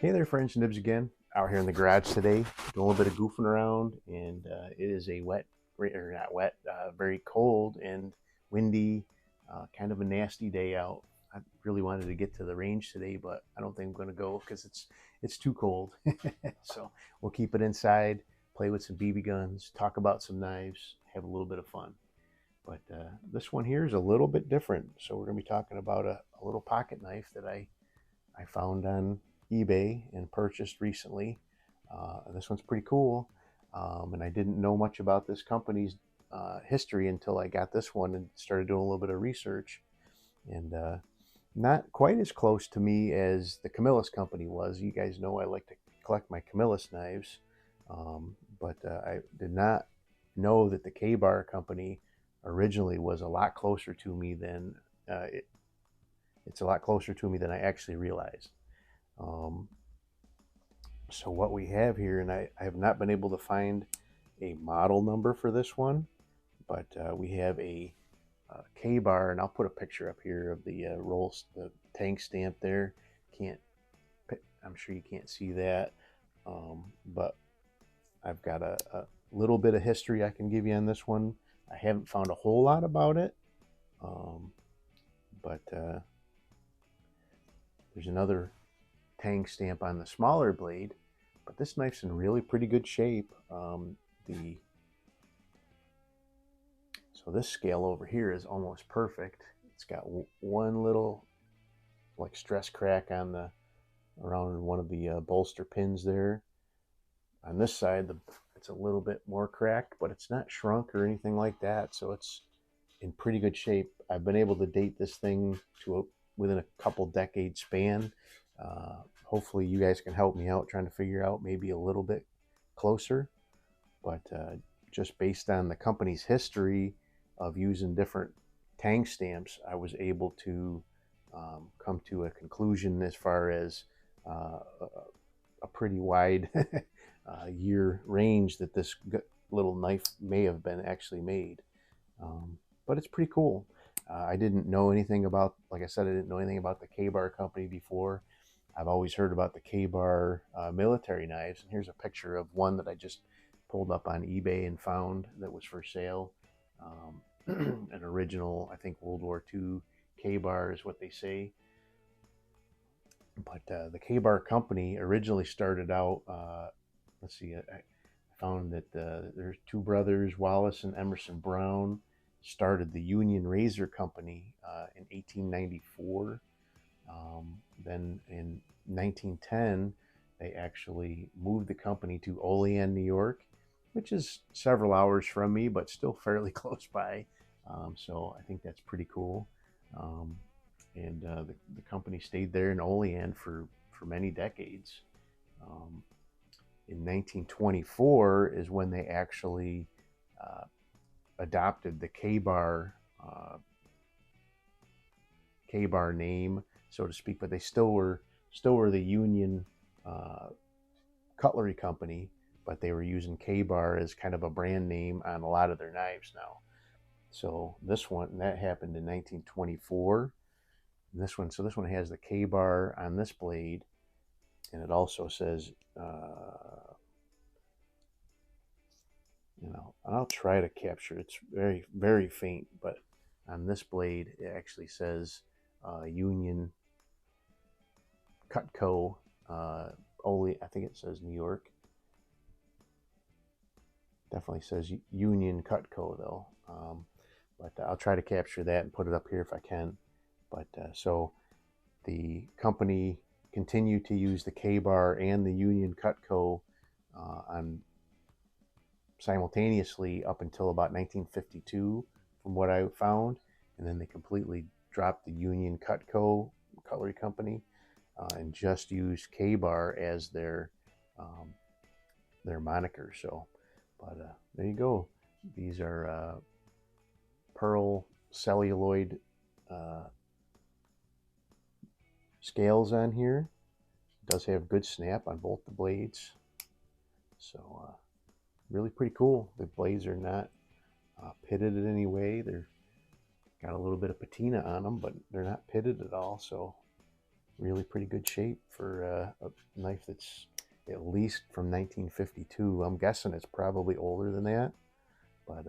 Hey there, friends, Nibs again. Out here in the garage today, doing a little bit of goofing around, and it is a wet, or not wet, very cold and windy, kind of a nasty day out. I really wanted to get to the range today, but I don't think I'm going to go because it's too cold. So we'll keep it inside, play with some BB guns, talk about some knives, have a little bit of fun. But this one here is a little bit different. So we're going to be talking about a little pocket knife that I found on eBay and purchased recently. This one's pretty cool. And I didn't know much about this company's history until I got this one and started doing a little bit of research. And not quite as close to me as the Camillus company was. You guys know I like to collect my Camillus knives. But I did not know that the Ka-Bar company originally was a lot closer to me than it's a lot closer to me than I actually realized. Um, so what we have here, and I have not been able to find a model number for this one, but we have a Ka-Bar, and I'll put a picture up here of the the tank stamp there. Can't, I'm sure you can't see that, but I've got a little bit of history I can give you on this one. I haven't found a whole lot about it, um, but there's another tang stamp on the smaller blade, but this knife's in really pretty good shape. The So this scale over here is almost perfect. It's got one little like stress crack on the around one of the bolster pins there. On this side, it's a little bit more cracked, but it's not shrunk or anything like that. So it's in pretty good shape. I've been able to date this thing to within a couple decade span. Hopefully, you guys can help me out trying to figure out maybe a little bit closer. But just based on the company's history of using different tang stamps, I was able to come to a conclusion as far as a pretty wide year range that this little knife may have been actually made. But it's pretty cool. I didn't know anything about, like I said, I didn't know anything about the Ka-Bar company before. I've always heard about the Ka-Bar military knives, and here's a picture of one that I just pulled up on eBay and found that was for sale. An original, I think World War II Ka-Bar is what they say. But the Ka-Bar company originally started out, let's see, I found that there's two brothers, Wallace and Emerson Brown, started the Union Razor Company in 1894. Then in 1910, they actually moved the company to Olean, New York, which is several hours from me, but still fairly close by. So I think that's pretty cool. Um, and the company stayed there in Olean for many decades. Um, in 1924 is when they actually uh, adopted the Ka-Bar name, so to speak, but they still were the Union uh, Cutlery Company, but they were using Ka-Bar as kind of a brand name on a lot of their knives now. So this one that happened in 1924. And this one has the Ka-Bar on this blade, and it also says, I'll try to capture. It's very very faint, but on this blade it actually says Union Cutco. Only I think it says New York. Definitely says Union Cutco though. But I'll try to capture that and put it up here if I can. But so the company continued to use the Ka-Bar and the Union Cutco on simultaneously up until about 1952, from what I found, and then they completely dropped the Union Cutco Cutlery Company and just used Ka-Bar as um, their moniker. So, but there you go. These are pearl celluloid uh, scales on here. It does have good snap on both the blades. So really pretty cool. The blades are not pitted in any way. They're got a little bit of patina on them, but they're not pitted at all. So really pretty good shape for a knife that's at least from 1952. I'm guessing it's probably older than that, but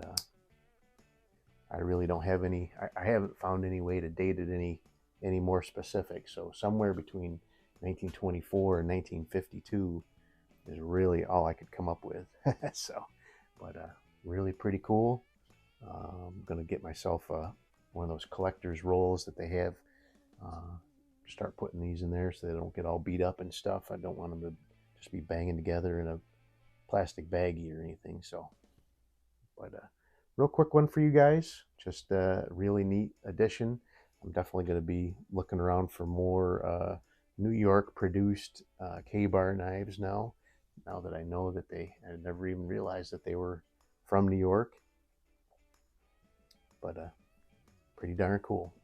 I really don't have any. I haven't found any way to date it any more specific. So somewhere between 1924 and 1952 is really all I could come up with. So, but really pretty cool. I'm gonna get myself one of those collector's rolls that they have. Uh, Start putting these in there so they don't get all beat up and stuff. I don't want them to just be banging together in a plastic baggie or anything. So, but real quick one for you guys. Just a really neat addition. I'm definitely going to be looking around for more New York produced Ka-Bar knives now. Now that I know that I never even realized that they were from New York. But pretty darn cool.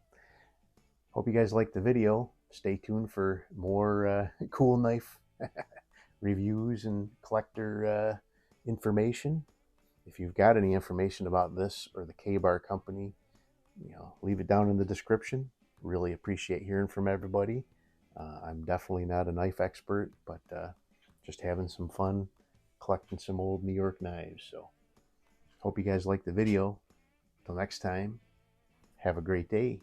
Hope you guys liked the video. Stay tuned for more cool knife reviews and collector information. If you've got any information about this or the Ka-Bar company, leave it down in the description. Really appreciate hearing from everybody. I'm definitely not a knife expert, but just having some fun collecting some old New York knives. So hope you guys like the video. Till next time, have a great day.